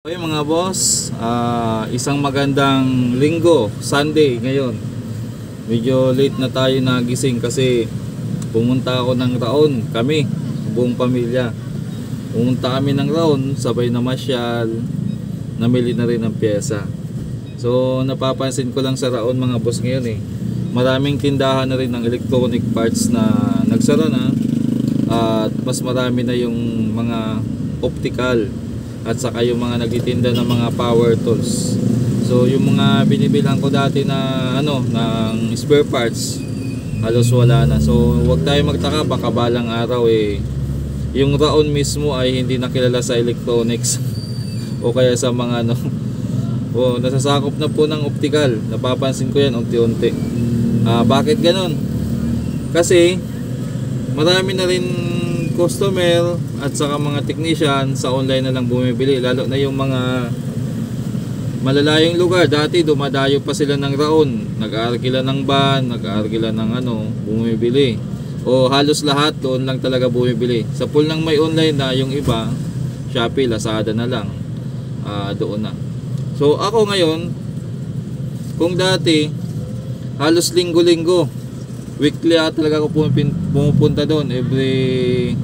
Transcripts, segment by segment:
Okay mga boss, isang magandang linggo, Sunday ngayon. Medyo late na tayo nagising kasi pumunta ako ng Raon, kami, buong pamilya. Pumunta kami ng Raon, sabay na masyal, namili na rin ng pyesa. So napapansin ko lang sa Raon mga boss ngayon maraming tindahan na rin ng electronic parts na nagsara na. At mas marami na yung mga optical at saka yung mga nagtitinda ng mga power tools. So yung mga binibilang ko dati na ng spare parts halos wala na. So huwag tayo magtaka, baka balang araw yung Raon mismo ay hindi nakilala sa electronics o kaya sa mga nasasakop na po ng optical. Napapansin ko yan unti-unti. Bakit ganon? Kasi marami na rin customer at saka mga technician sa online na lang bumibili, lalo na yung mga malalayong lugar. Dati dumadayo pa sila ng Raon, nag-aarkila ng van, nag-aarkila ng bumibili, o halos lahat doon lang talaga bumibili. Sa pool ng may online na, yung iba Shopee, Lazada na lang, doon na. So ako ngayon, kung dati halos linggo-linggo, weekly talaga ako pumupunta doon, every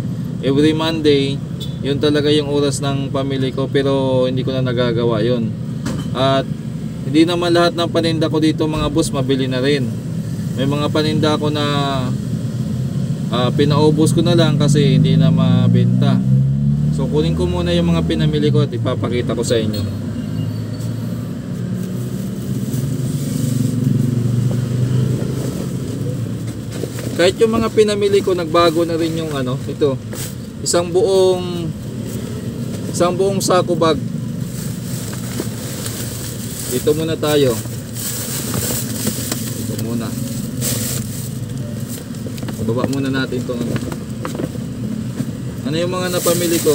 Monday. Yun talaga yung oras ng pamilya ko, pero hindi ko na nagagawa yun. At hindi naman lahat ng paninda ko dito mga boss mabili na rin. May mga paninda ko na pinaubos ko na lang kasi hindi na mabenta. So kunin ko muna yung mga pinamili ko at ipapakita ko sa inyo. Kahit yung mga pinamili ko, nagbago na rin yung ito. Isang buong sako bag. Dito muna tayo. Dito muna. Baba muna natin itong ano yung mga napamili ko.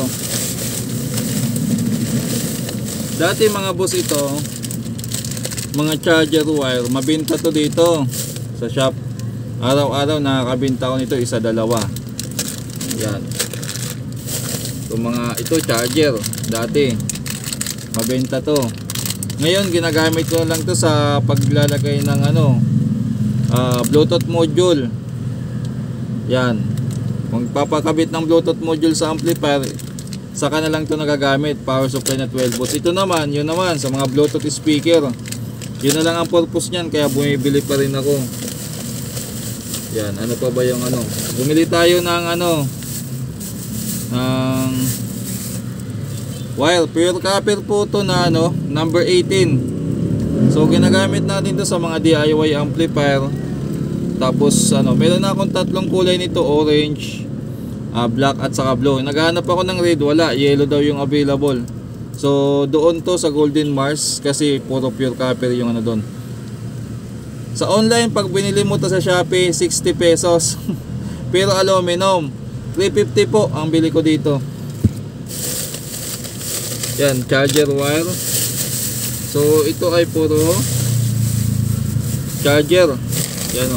Dati mga boss, ito mga charger wire, mabenta to dito sa shop. Araw-araw nakakabenta ko nito, isa, dalawa. Yan. Ito charger, dati mabenta to. Ngayon ginagamit ko lang to sa paglalagay ng Bluetooth module. Yan. Magpapakabit ng Bluetooth module sa amplifier, saka na lang to nagagamit. Power supply na 12 volts. Ito naman, yun naman sa mga Bluetooth speaker. Yun na lang ang purpose niyan, kaya bumibili pa rin ako. Yan, ano pa ba yung bumili tayo ng ng wire, pure copper po to na number 18. So ginagamit natin to sa mga DIY amplifier. Tapos meron na akong tatlong kulay nito, orange, black at saka blue. Naghahanap ako ng red, wala, yellow daw yung available. So doon to sa Golden Mars kasi puro pure copper yung doon. Sa online, pag binili mo to sa Shopee, 60 pesos. Pero aluminum, 350 po ang bili ko dito. Yan, charger wire. So ito ay puro charger. Yan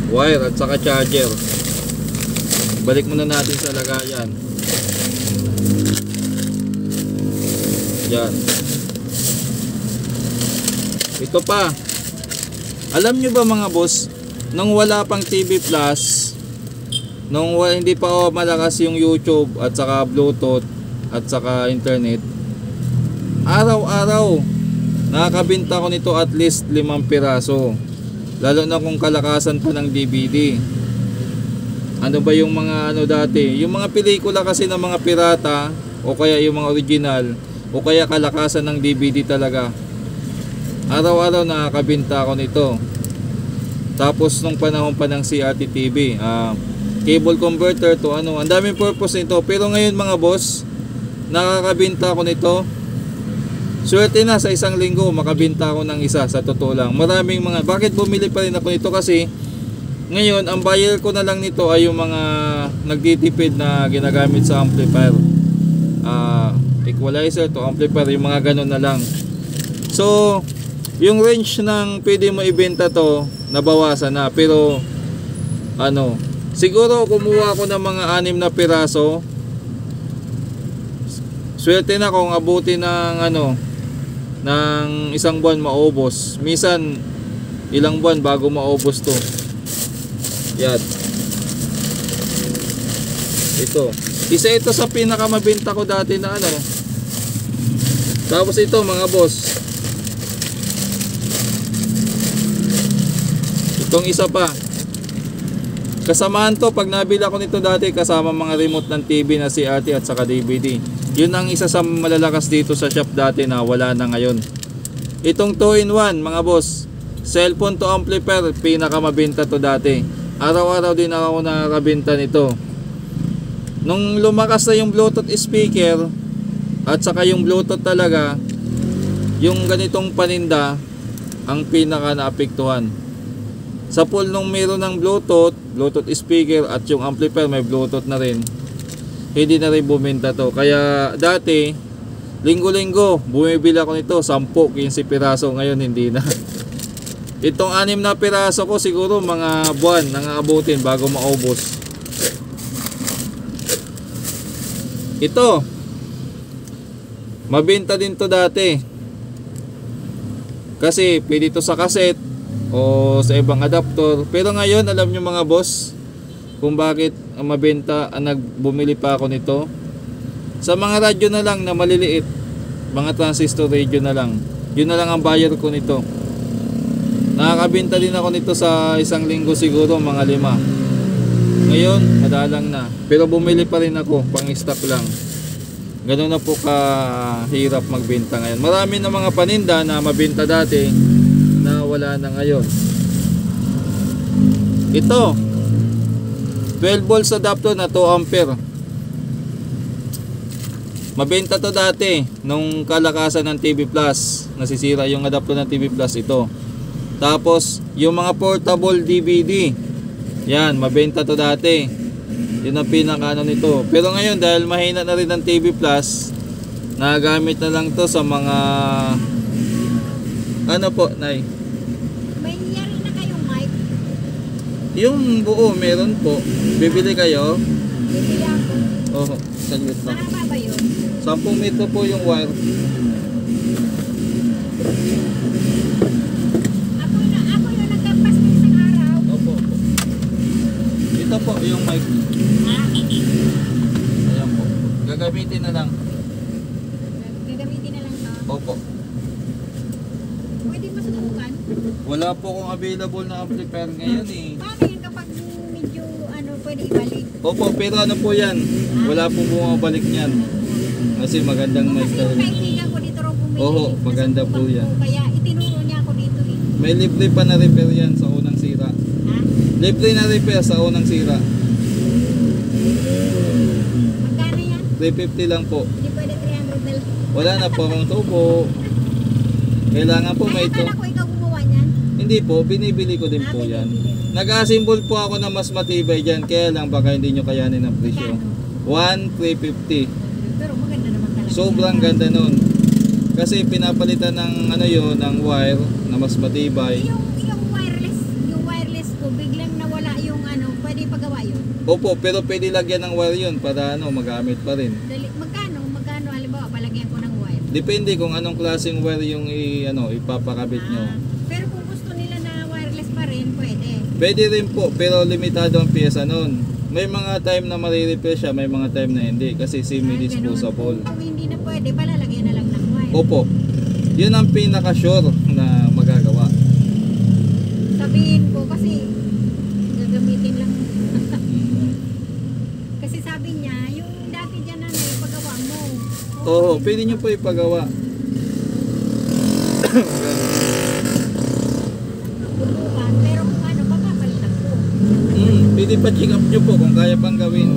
wire at saka charger. Balik muna natin sa lagayan. Yan. Ito pa. Alam nyo ba mga boss, nung wala pang TV Plus, nung hindi pa malakas yung YouTube at saka Bluetooth at saka internet, araw-araw nakakabenta ko nito at least 5 piraso. Lalo na kung kalakasan pa ng DVD. Ano ba yung mga dati? Yung mga pelikula kasi ng mga pirata, o kaya yung mga original, o kaya kalakasan ng DVD talaga. Araw-araw nakakabenta ako nito. Tapos nung panahon pa ng CRT TV, cable converter to ang daming purpose nito. Pero ngayon mga boss, nakakabenta ako nito. Swerte na sa isang linggo makabenta ako ng isa, sa totoo lang. Maraming bakit bumili pa rin ako nito? Kasi ngayon ang buyer ko na lang nito ay yung mga nagtitipid na ginagamit sa amplifier, equalizer to amplifier, yung mga ganun na lang. So yung range ng pwede mo ibenta to nabawasan na, pero siguro kumuha ako ng mga 6 na piraso, swerte na kung abuti ng ano, ng isang buwan maubos. Minsan ilang buwan bago maubos to. Yan. Ito. Isa ito sa pinakamabenta ko dati na ano. Tapos ito mga boss. Itong isa pa. Kasamaan to, pag nabili ako nito dati kasama mga remote ng TV na CRT at saka DVD. Yun ang isa sa malalakas dito sa shop dati na wala na ngayon. Itong 2-in-1 mga boss. Cellphone to amplifier, pinakamabenta to dati. Araw-araw din ako nakakabenta nito. Nung lumakas na yung Bluetooth speaker at saka yung Bluetooth talaga, yung ganitong paninda ang pinaka naapektuhan. Sa pool nung meron ng Bluetooth speaker at yung amplifier may Bluetooth na rin, hindi na rin bumenta to. Kaya dati, linggo-linggo, bumibili ako nito, 10-15 piraso. Ngayon hindi na. Itong 6 na piraso ko siguro mga buwan nang aabutin bago maubos. Ito, mabenta din to dati. Kasi pwede to sa cassette o sa ibang adapter. Pero ngayon, alam nyo mga boss, kung bakit mabenta, nagbumili pa ako nito. Sa mga radyo na lang na maliliit, mga transistor radio na lang, yun na lang ang buyer ko nito. Nakakabenta din ako nito sa isang linggo siguro mga 5. Ngayon madalang na, pero bumili pa rin ako, pang stock lang. Ganun na po kahirap magbenta ngayon. Marami na mga paninda na mabenta dati na wala na ngayon. Ito 12 volts adapter na 2 ampere. Mabenta to dati nung kalakasan ng TV Plus. Nasisira yung adapter ng TV Plus, ito. Tapos yung mga portable DVD, yan, mabenta to dati. Yun ang pinaka nito. Pero ngayon dahil mahina na rin ang TV Plus, nagamit na lang to sa mga ano po, Nay? May nangyari na kayong mic? Yung buo meron po. Bibili kayo? Bibili ako. Oh, saglit lang. Mahaba ba yun? 10 metro po yung wire. Ako yung nagkampas ng isang araw. Opo. Ito po yung mic. Ayan po. Gagamitin na lang. Gagamitin na lang to. Opo. Pwede masubukan? Wala po akong available na amplifier ngayon eh. Paano yun kapag medyo pwede ibalik? Opo, pero ano po yan? Wala pong bumabalik niyan. Kasi magandang mic Kasi yung talaga. kaibigan ko dito raw bumili. Oo, maganda po Nasubukan yan. ko, kaya itinuro niya ako dito eh. May libre pa na repair yan sa unang sira. Ha? Libre na repair sa unang sira. Magkano yan? 350 lang po. Hindi pwede 300 na lang. Wala na po akong tubo. Kailangan po may Ay, ito. akala ko ikaw gumawa niyan. Hindi po, binibili ko din po yan. Nag-assemble po ako na mas matibay dyan. Kaya lang baka hindi nyo kayanin ang presyo. 1,350. Pero maganda naman talaga. Sobrang ganda nun. Kasi pinapalitan ng ano yun, ng wire na mas matibay. Yung wireless ko, biglang nawala yung pwede pagawa yun. Opo, pero pwede lagyan ng wire yun para magamit pa rin. Magkano, halimbawa, palagyan ko ng wire. Depende kung anong klaseng wire yung ipapakabit nyo. Pero kung gusto nila na wireless pa rin, pwede. Pwede rin po, pero limitado ang pyesa nun. May mga time na marirepair siya, may mga time na hindi kasi semi-disposable. Kung hindi na pwede, palalagyan na lang ng wire. Opo, yun ang pinaka-sure na magagawa. Sabihin ko kasi gagamitin lang. Kasi sabi niya, yung dati dyan na ipagawa mo. Oo, pwede nyo po ipagawa. Bubukan, pero kung papapalitan ko. Pwede pa check up nyo po kung kaya pang gawin.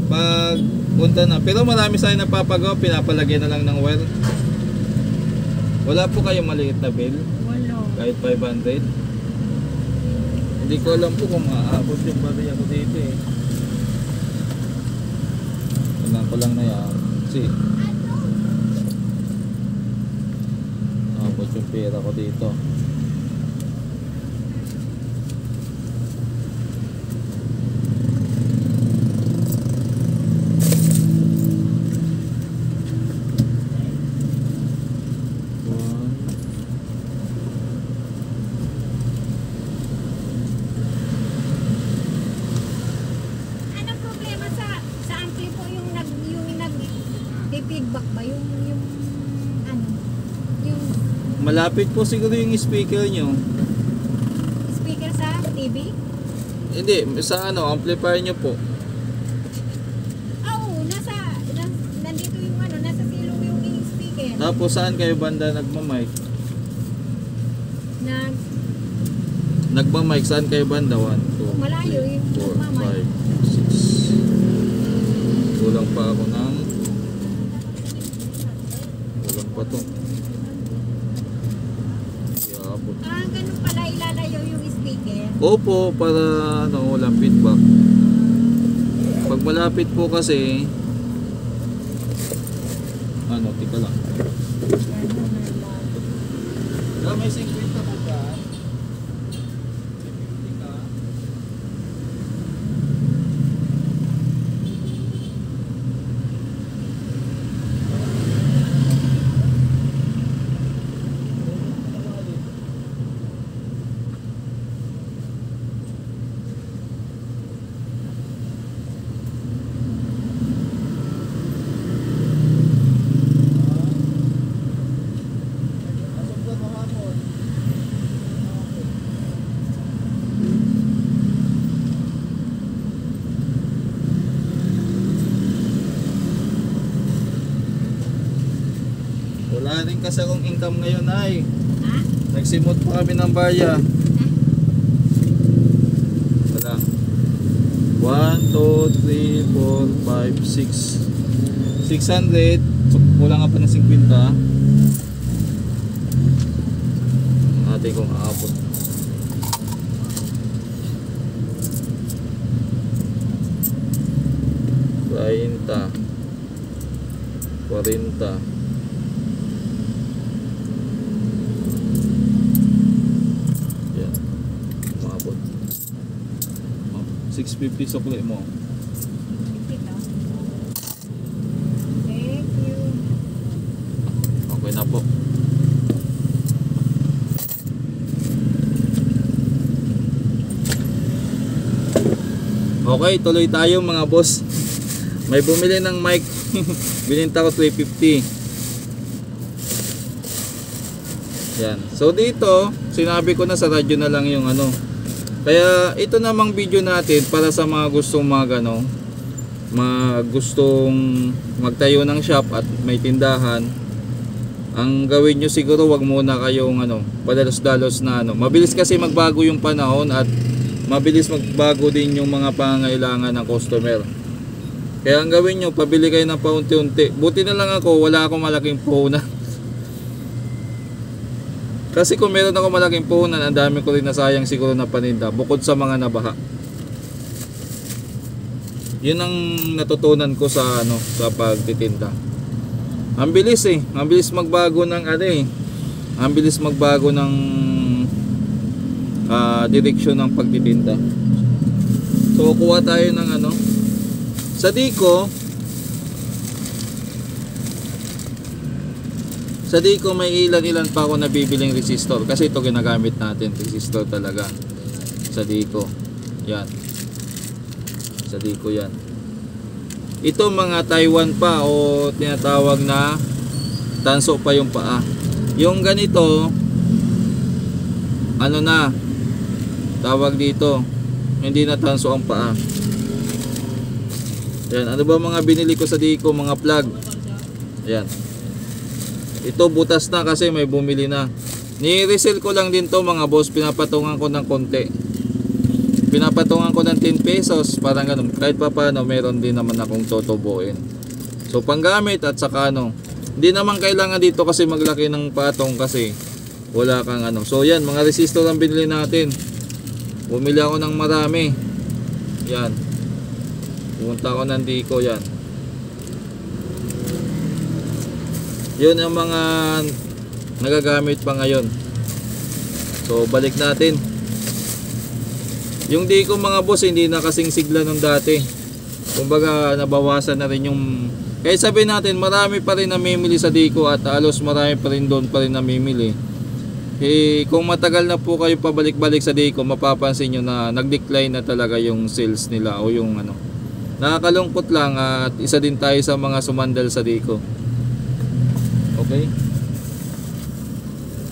Pag punta na. Pero marami sa akin napapagawa, pinapalagyan na lang ng wire. Wala po kayong maliit na bill? Wala. Kahit 500? Hindi ko alam po kung maaabot yung bariya ko dito eh. Tingnan ko lang na yan. Kasi aabot yung pera ko dito. feedback ba? Yung ano? Yung Malapit po siguro yung speaker nyo. speaker sa TV? Hindi, sa ano, amplifier nyo po. Oo, nandito yung ano, nasa silong yung speaker. Tapos saan kayo banda nagmamic? Nagmamic, saan kayo banda? 1, 2, Malayo yung 4, nagmamic. 5, 6. Kulang pa ako ng... Kulang pa to. Iabot. Ganun pala ilalayo yung speaker. Opo, para ano, walang feedback. Pag malapit po kasi, ano, tika lang. May 50 po ka. 50 ka. Wala rin kasi akong income ngayon ay. Ha? Nagsimot pa kami ng barya. Wala. 1, 2, 3, 4, 5, 6. 600. So, kulang nga pa ng 50. Natin kung aabot. Rainta 40. Yan. Umabot. 650 sukli mo. Ito. Thank you. Okay na po. Okay, tuloy tayo mga boss. May bumili ng mic. Bininta ko 350. Yan. So dito, sinabi ko na sa radyo na lang yung ano. Kaya ito namang video natin para sa mga gustong gustong magtayo ng shop at may tindahan. Ang gawin nyo siguro, wag muna kayong padalos-dalos na Mabilis kasi magbago yung panahon at mabilis magbago din yung mga pangangailangan ng customer. Kaya ang gawin nyo, pabili kayo ng paunti-unti. Buti na lang ako, wala akong malaking puhunan. Kasi kung meron ako malaking puhunan, ang dami ko rin nasayang siguro na paninda, bukod sa mga nabaha. Yun ang natutunan ko sa sa pagtitinda. Ang bilis ang bilis magbago ng ang bilis magbago ng direksyon ng pagtitinda. So kuha tayo ng sa Dico may ilan pa ako nabibiling resistor kasi ito ginagamit natin, resistor talaga sa Dico. Yan. Sa Dico yan. Ito mga Taiwan pa o tinatawag na tanso pa yung paa. Yung ganito na tawag dito, hindi na tanso ang paa. Yan, ano ba mga binili ko sa Dico, mga plug. Ayan. Ito butas na kasi may bumili na. Ni-resell ko lang din to mga boss, pinapatungan ko ng konti. Pinapatungan ko ng 10 pesos, parang ganun. Kahit pa paano, meron din naman akong tutubuin. So panggamit at saka hindi naman kailangan dito kasi maglaki ng patong kasi wala kang So yan, mga resistor ang binili natin. Bumili ako ng marami. Yan. Pumunta ako ng Dico yan. Yun ang mga nagagamit pa ngayon. So balik natin. Yung Dico mga boss, hindi na kasing sigla nung dati. Kumbaga nabawasan na rin yung... Kaya sabihin natin, marami pa rin namimili sa Dico at halos marami pa rin doon pa rin namimili. Kung matagal na po kayo pabalik-balik sa Dico, mapapansin nyo na nag-decline na talaga yung sales nila o yung Nakakalungkot lang at isa din tayo sa mga sumandal sa Dico. Okay?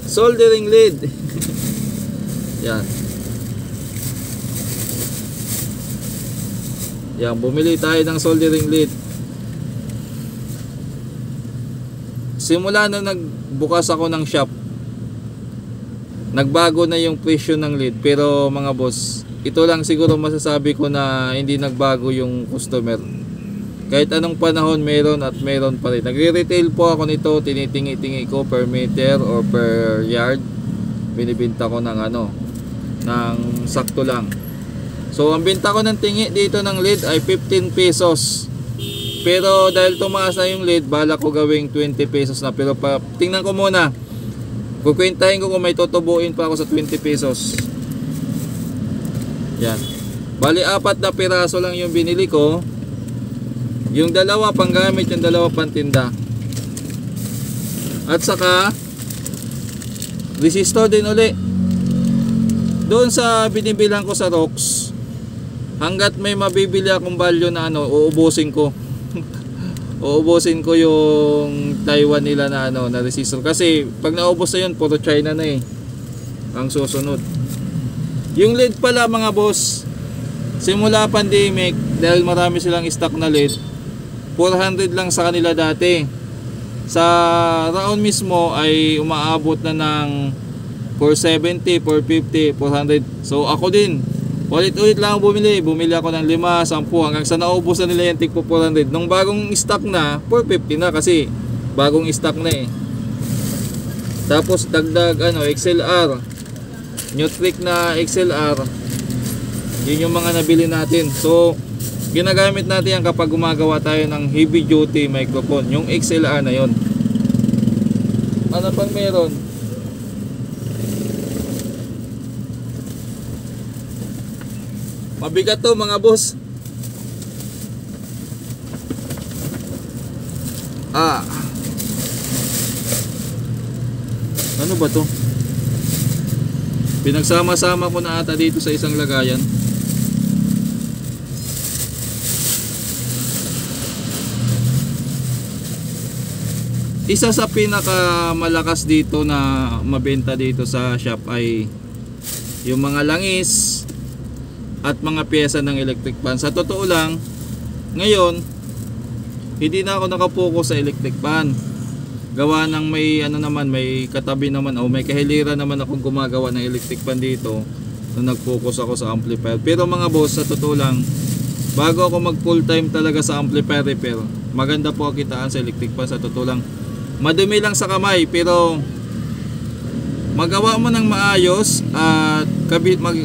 Soldering lead. Yan. Yan, bumili tayo ng soldering lead. Simula na nagbukas ako ng shop, nagbago na yung presyo ng lead. Pero mga boss, ito lang siguro masasabi ko na hindi nagbago yung customer. Kahit anong panahon, meron at meron pa rin. Nagre-retail po ako nito, tinitingi-tingi ko per meter or per yard. Binibinta ko ng ng sakto lang. So ang binta ko ng tingi dito ng lead ay 15 pesos. Pero dahil tumaas na yung lead, bala ko gawing 20 pesos na. Pero tingnan ko muna. Kukwentahin ko kung may tutubuin pa ako sa 20 pesos. Yan. Bali 4 na piraso lang yung binili ko. Yung dalawa panggamit, yung dalawa pantinda. At saka resistor din uli. Doon sa binibilang ko sa Rox, hanggat may mabibili akong value na uubusin ko. Uubusin ko yung Taiwan nila na na resistor. Kasi pag naubos na yun, puro China na ang susunod. Yung lead pala mga boss, simula pandemic, dahil marami silang stock na lead, 400 lang sa kanila dati. Sa Raon mismo ay umaabot na ng 470, 450, 400. So ako din, ulit-ulit lang bumili ako ng 5, 10 hanggang sa naubos na nila yung tig po 400. Nung bagong stock na, 450 na kasi bagong stock na Tapos dagdag XLR, Nutric na XLR. Yun yung mga nabili natin. So ginagamit natin yan kapag gumagawa tayo ng heavy duty microphone, yung XLR na yon. Ano pang meron? Mabigat to mga boss. Ano ba to? Pinagsama-sama ko na ata dito sa isang lagayan. Isa sa pinakamalakas dito na mabenta dito sa shop ay yung mga langis at mga pyesa ng electric fan. Sa totoo lang, ngayon hindi na ako nakapokus sa electric fan. Gawa ng may may katabi naman o may kahiliran naman akong gumagawa ng electric fan dito nung nag-focus ako sa amplifier. Pero mga boss, sa totoo lang, bago ako mag full time talaga sa amplifier repair, maganda po kitaan sa electric fan. Sa totoo lang, madumi lang sa kamay, pero magawa mo ng maayos at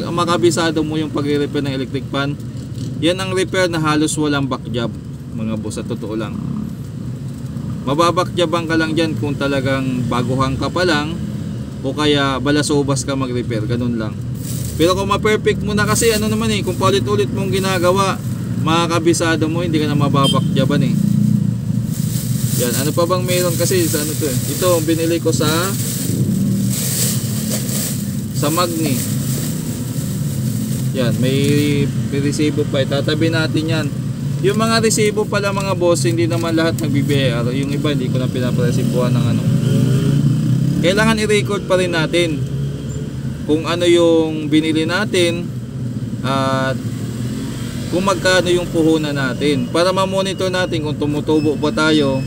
makabisado mo yung pagre-repair ng electric fan. Yan ang repair na halos walang back job mga boss, sa totoo lang. Mababakjabang ka lang dyan kung talagang baguhan ka pa lang o kaya balasobas ka mag-repair, ganun lang. Pero kung ma-perfect mo na, kasi kung paulit-ulit mong ginagawa, makakabisado mo, hindi ka na mababakjaban Yan, ano pa bang meron kasi sa to Ito binili ko sa Magni. Yan, may resibo pa. Tatabi natin yan. Yung mga resibo pala mga boss, hindi naman lahat nag-BBR. Yung iba hindi ko na pinaparesibuhan ng Kailangan i-record pa rin natin kung ano yung binili natin at kung magkano yung puhunan natin, para ma-monitor natin kung tumutubo ba tayo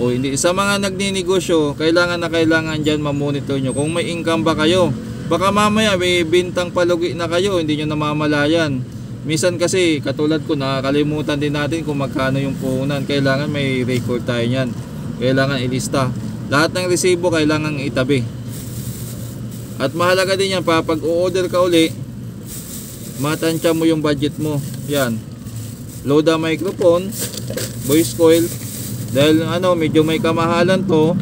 o hindi. Sa mga nagninegosyo, kailangan dyan ma-monitor nyo kung may income ba kayo. Baka mamaya may bintang palugi na kayo, hindi nyo namamalayan. Minsan kasi katulad ko, nakakalimutan din natin kung magkano yung puhunan. Kailangan may record tayo nyan, kailangan ilista. Lahat ng resibo kailangan itabi. At mahalaga din yan, pag u-order ka uli, matansya mo yung budget mo. Yan, Loda microphone, voice coil. Dahil medyo may kamahalan to,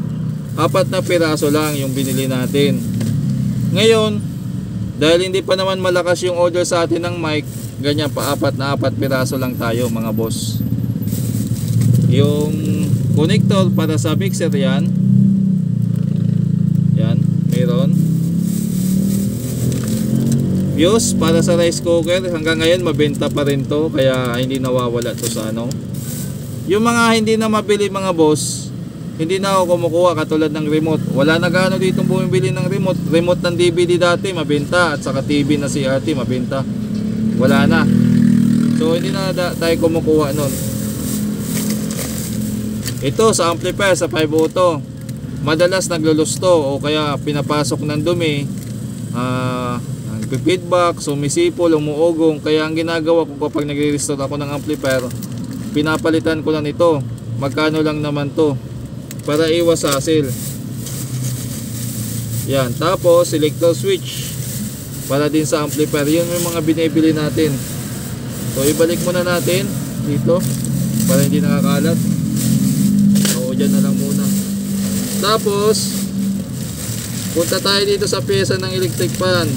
4 na piraso lang yung binili natin. Ngayon, dahil hindi pa naman malakas yung order sa atin ng mic, ganyan pa 4 piraso lang tayo mga boss. Yung connector para sa mixer yan, meron. Fuse para sa rice cooker, hanggang ngayon mabenta pa rin to, kaya hindi nawawala to sa Yung mga hindi na mabili mga boss, hindi na ako kumukuha katulad ng remote. Wala na gaano dito bumibili ng remote. Remote ng DVD dati mabenta at saka TV na CRT mabenta. Wala na. So hindi na tayo kumukuha nun. Ito sa amplifier sa 5 auto. Madalas naglulusto o kaya pinapasok ng dumi. Feedback, sumisipol, umuugong. Kaya ang ginagawa ko kapag nagre-restore ako ng amplifier, pinapalitan ko lang ito. Magkano lang naman to para iwas hassle. Yan, tapos selector switch para din sa amplifier. Yun yung mga binibili natin. So ibalik muna natin dito para hindi nakakalat. O dyan na lang muna. Tapos punta tayo dito sa pyesa ng electric fan.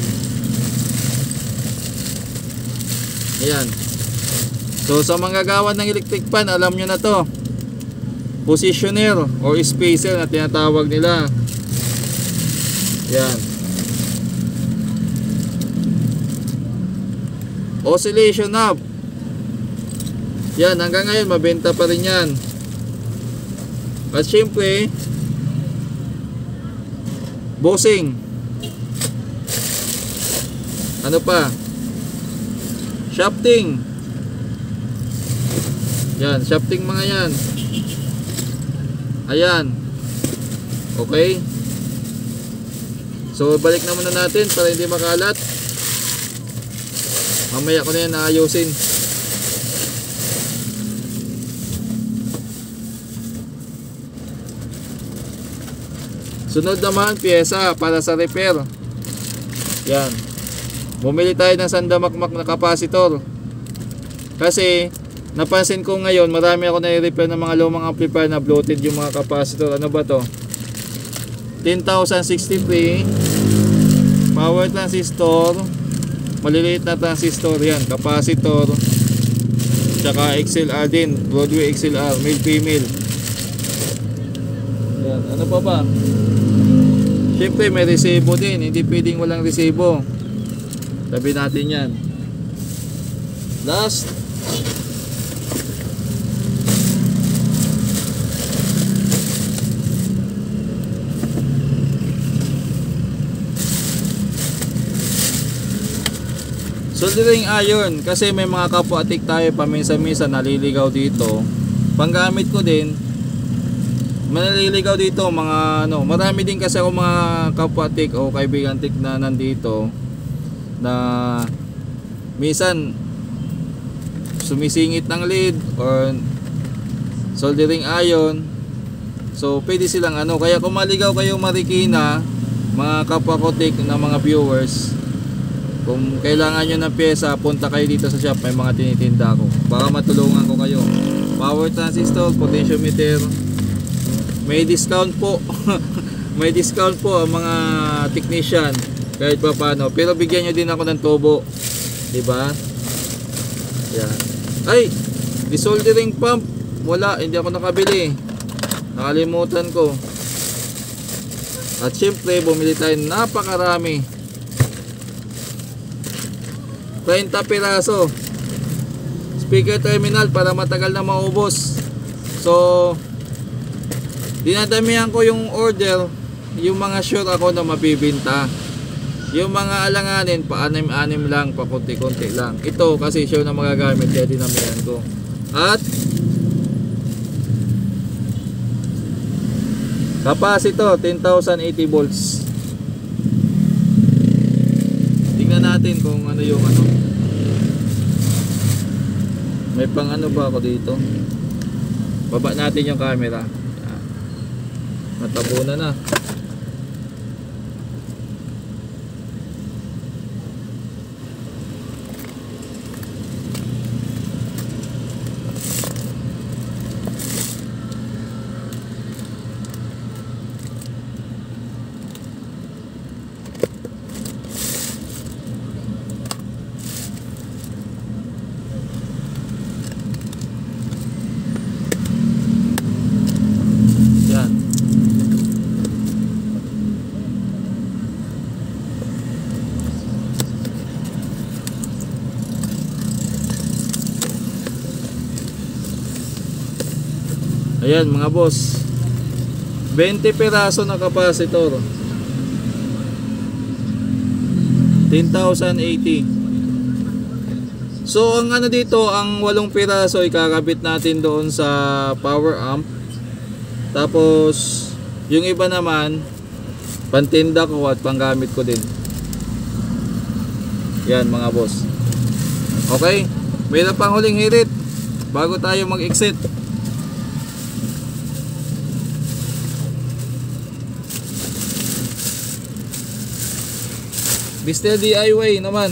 Ayan. So sa manggagawa ng electric fan, alam nyo na to, positioner or spacer na tinatawag nila. Yan. Oscillation knob. Yan, hanggang ngayon mabenta pa rin yan. At syempre bossing. Ano pa? Shafting. Yan, shafting mga yan. Ayan. Okay. So balik na muna natin para hindi makalat. Mamaya ko na yan naayusin. Sunod naman pyesa para sa repair. Yan. Bumili tayo ng sandamakmak na capacitor. Kasi napansin ko ngayon marami ako na-repair ng mga lumang amplifier na bloated yung mga capacitor. Ano ba to? 10,063 power transistor, maliliit na transistor yan, capacitor, tsaka XLR din, Broadway XLR, male female. Yan, ano pa ba? Siyempre may resibo din, hindi pwedeng walang resibo. Tabi natin yan. Last, soldering iron, kasi may mga kapwa-atik tayo paminsan-minsan naliligaw dito. Panggamit ko din, manaliligaw dito mga ano, marami din kasi ako mga kapwa-atik o kaibigan-tik na nandito na minsan sumisingit ng lead or soldering iron. So pwede silang ano, kaya kung maligaw kayo Marikina, mga kapwa-atik na mga viewers, kung kailangan nyo ng pyesa, punta kayo dito sa shop. May mga tinitinda ako. Baka matulungan ko kayo. Power transistor, potentiometer. May discount po. May discount po ang mga technician. Kahit pa paano. Pero bigyan nyo din ako ng tubo. Diba? Yan. Ay! Desoldering pump. Wala. Hindi ako nakabili. Nakalimutan ko. At syempre, bumili tayo napakarami. 30 piraso speaker terminal para matagal na maubos. So dinadamihan ko yung order, yung mga sure ako na mabibinta. Yung mga alanganin pa anim-anim lang, pa konti-konti lang. Ito kasi sure na magagamit, kaya dinamihan ko. At capacitor 10,080 volts. Tingnan natin kung ano yung ano. May pang ano ba ako dito? Baba natin yung camera. Matabunan na. Ayan mga boss, 20 piraso na capacitor. 10,080. So ang ano dito, ang 8 piraso ikakabit natin doon sa power amp. Tapos yung iba naman pantinda ko at panggamit ko din. Yan mga boss. Okay, mayroon pang huling hirit bago tayo mag-exit. Bistel DIY naman.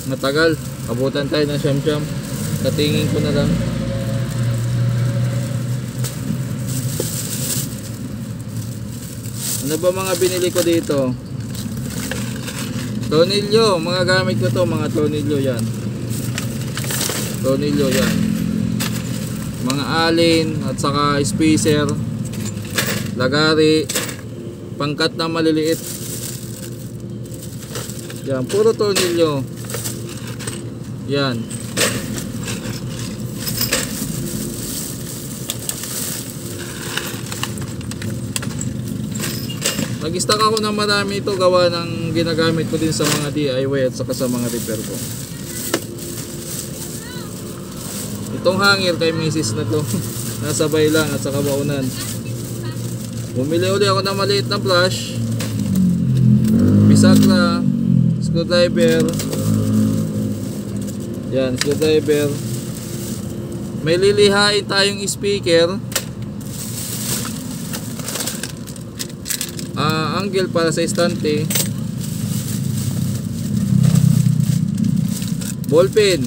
Matagal, abutan tayo ng siyam-siyam. Katingin ko na lang. Ano ba mga binili ko dito? Tornilyo, mga gamit ko to, mga tornilyo yan. Tornilyo yan. Mga alin at saka spacer, lagari, pangkat na maliliit. Yan, puro tornilyo. Yan. Nag-stock ako ng marami ito, gawa ng ginagamit ko din sa mga DIY at saka sa mga repair ko. Itong hanger kay misis na to. Nasabay lang at saka baunan. Bumili uli ako ng maliit na flash, bisakla, screwdriver. Yan, screwdriver. May lilihain tayong speaker. Angle para sa estante. Ballpen.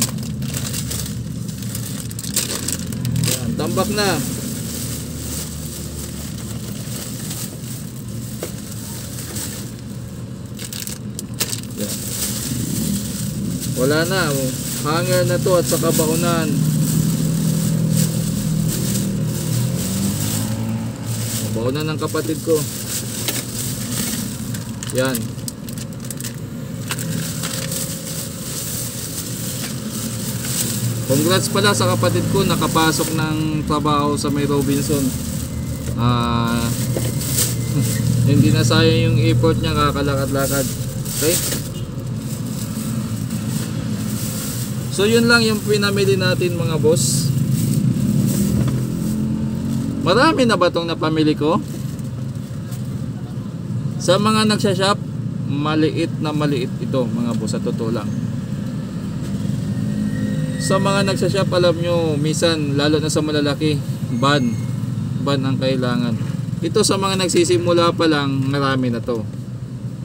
Yan, tambak na. Yan. Wala na. Hanger na to at saka baunan. Baunan ng kapatid ko. Yan. Congrats pala sa kapatid ko, nakapasok ng trabaho sa may Robinson. Hindi na sayang yung effort niya, kakalakad-lakad. Okay? So yun lang yung pinamili natin mga boss. Marami na ba itong napamili ko? Sa mga nagsashop, maliit na maliit ito mga boss, sa totoo lang. Sa mga nagsashop, alam nyo, minsan lalo na sa malalaki, ban ang kailangan. Ito sa mga nagsisimula pa lang, marami na to.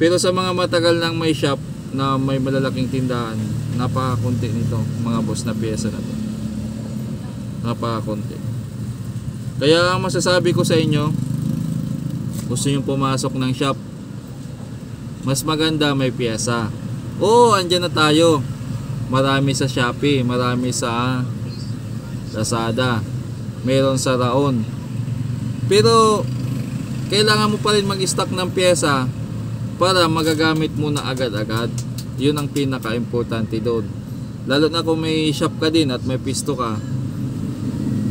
Pero sa mga matagal nang may shop na may malalaking tindahan, napakakunti nito mga boss na piyesa na to. Napakakunti. Kaya ang masasabi ko sa inyo, gusto nyo pumasok ng shop, mas maganda may piyesa. Oo, andyan na tayo. Marami sa Shopee, marami sa Lazada, meron sa Raon. Pero kailangan mo pa rin mag-stock ng piyesa para magagamit mo na agad-agad. Yun ang pinaka-importante doon. Lalo na kung may shop ka din at may pisto ka,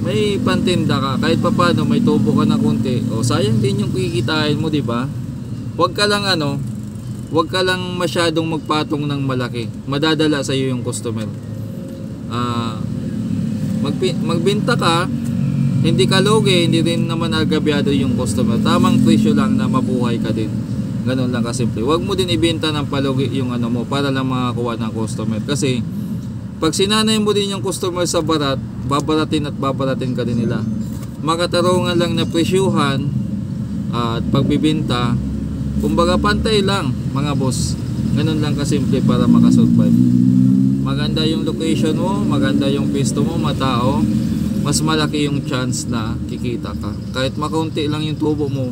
may pantinda ka, kahit papano may tubo ka na konti, o sayang din yung kikitain mo, di ba? Huwag ka lang huwag ka lang masyadong magpatong ng malaki. Madadala sa iyo yung customer. Magbenta ka, hindi ka lugi, hindi rin naman agabyado yung customer. Tamang presyo lang na mabuhay ka din. Ganun lang kasimple. Huwag mo din ibenta ng palugi yung mo para lang makakuha ng customer. Kasi pag sinanay mo din yung customer sa barat, babaratin at babaratin ka din nila. Makatarungan lang na presyuhan at pagbibenta, kumbaga pantay lang mga boss. Ganun lang kasimple para makasurvive. Maganda yung location mo, maganda yung pisto mo, matao, mas malaki yung chance na kikita ka. Kahit makaunti lang yung tubo mo,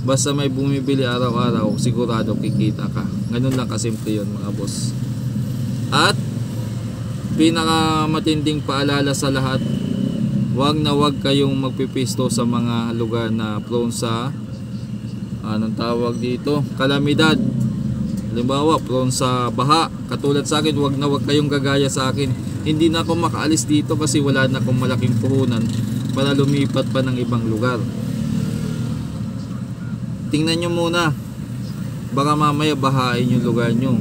basta may bumibili araw-araw, sigurado kikita ka. Ganun lang kasimple yun mga boss. At pinakamatinding paalala sa lahat, wag na wag kayong magpipisto sa mga lugar na prone sa anong tawag dito, kalamidad. Halimbawa, prone sa baha. Katulad sa akin, wag kayong gagaya sa akin. Hindi na ako makaalis dito kasi wala na akong malaking puhunan para lumipat pa ng ibang lugar. Tingnan nyo muna. Baka mamaya bahain yung lugar nyo.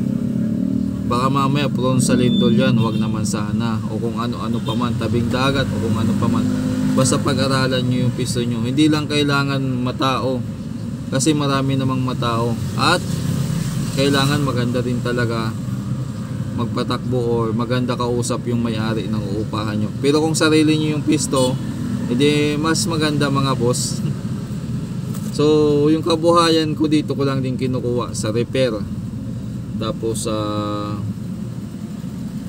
Baka mamaya prone sa lindol yan. Wag naman sana. O kung ano-ano pa man, tabing dagat o kung ano pa man. Basta pag-aralan nyo yung pisto nyo. Hindi lang kailangan matao. Kasi marami namang matao. At kailangan maganda din talaga magpatakbo or maganda kausap yung may-ari ng uupahan nyo. Pero kung sarili nyo yung pisto, edi mas maganda mga boss. So yung kabuhayan ko dito ko lang din kinukuha sa repair. Tapos sa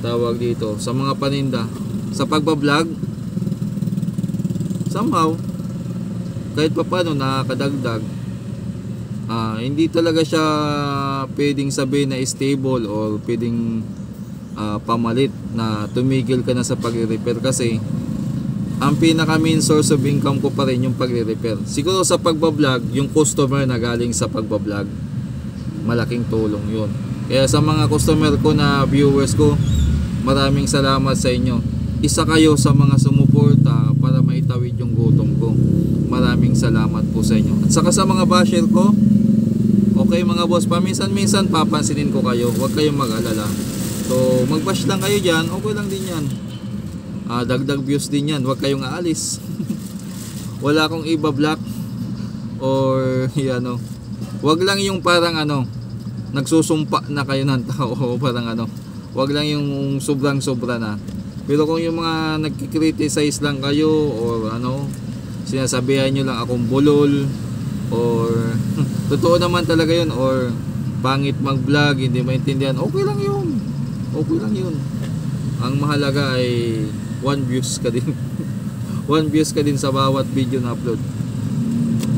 tawag dito sa mga paninda, sa pagbablog, somehow kahit pa paano nakakadagdag. Hindi talaga siya pwedeng sabihin na stable or pwedeng pamalit na tumigil ka na sa pagre-repair kasi ang pinaka main source of income ko pa rin yung pagre-repair. Siguro sa pagbablog, yung customer na galing sa pagbablog, malaking tulong yun. Kaya sa mga customer ko na viewers ko, maraming salamat sa inyo. Isa kayo sa mga sumuporta para maitawid yung gutom ko. Maraming salamat po sa inyo. At saka sa mga basher ko, okay mga boss, paminsan-minsan papansinin ko kayo. Huwag kayong mag-alala. So mag-bash lang kayo dyan, okay lang din yan. Dagdag views din yan, huwag kayong aalis. Wala akong iba-block or ano. Huwag lang yung parang nagsusumpa na kayo ng tao. Parang huwag lang yung sobrang-sobra na. Pero kung yung mga nagkikriticize lang kayo or sinasabihan nyo lang akong bulol or totoo naman talaga yun or pangit mag-vlog, hindi maintindihan, okay lang yun. Okay lang yun. Ang mahalaga ay 1 views ka din. 1 views ka din sa bawat video na upload.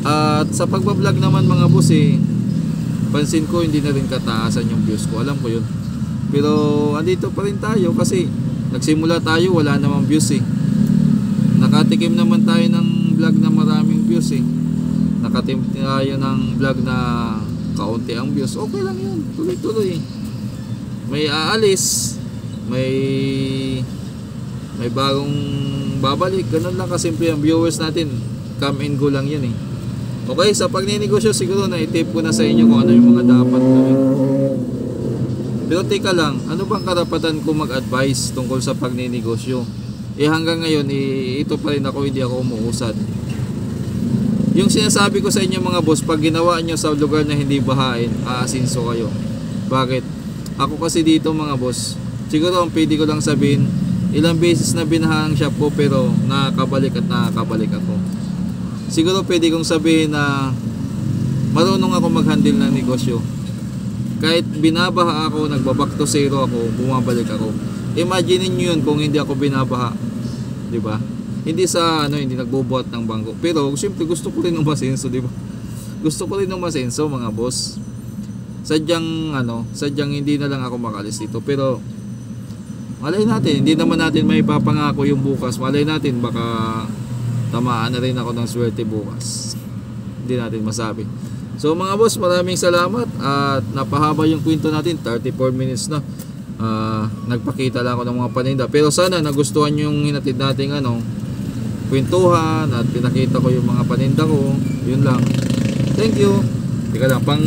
At sa pagbablog naman mga boss pansin ko hindi na rin kataasan yung views ko. Alam ko yun. Pero andito pa rin tayo kasi nagsimula tayo, wala namang views nakatikim naman tayo ng vlog na maraming views nakatikim tayo ng vlog na kaunti ang views, okay lang yun, tuloy-tuloy. May aalis, may bagong babalik, ganun lang kasimple ang viewers natin, come and go lang yun Okay, sa pagninegosyo siguro na i-tip ko na sa inyo kung ano yung mga dapat gawin. Pero teka lang, ano bang karapatan ko mag-advise tungkol sa pagninegosyo? Hanggang ngayon, ito pa rin ako, hindi ako umuusad. Yung sinasabi ko sa inyo mga boss, pag ginawa nyo sa lugar na hindi bahain, aasinso kayo. Bakit? Ako kasi dito mga boss, siguro ang pwede ko lang sabihin, ilang beses na binahan ang shop ko pero nakakabalik at nakakabalik ako. Siguro pwede kong sabihin na marunong ako mag-handle ng negosyo. Kahit binabaha ako, nagbaback to zero ako, bumabalik ako. Imagine niyo yun kung hindi ako binabaha. 'Di ba? Hindi sa hindi nagbubuhat ng bangko. Pero siyempre gusto ko rin umasenso, 'di ba? Gusto ko rin umasenso mga boss. Sadyang hindi na lang ako makalis dito. Pero malay natin, hindi naman natin may papangako yung bukas. Malay natin baka tamaan na rin ako ng swerte bukas. Hindi natin masabi. So mga boss, maraming salamat at napahaba yung kwento natin, 34 minutes na. Nagpakita lang ako ng mga paninda, pero sana nagustuhan yung hinatid nating kwentuhan at pinakita ko yung mga paninda ko. Yun lang. Thank you. Teka lang, pang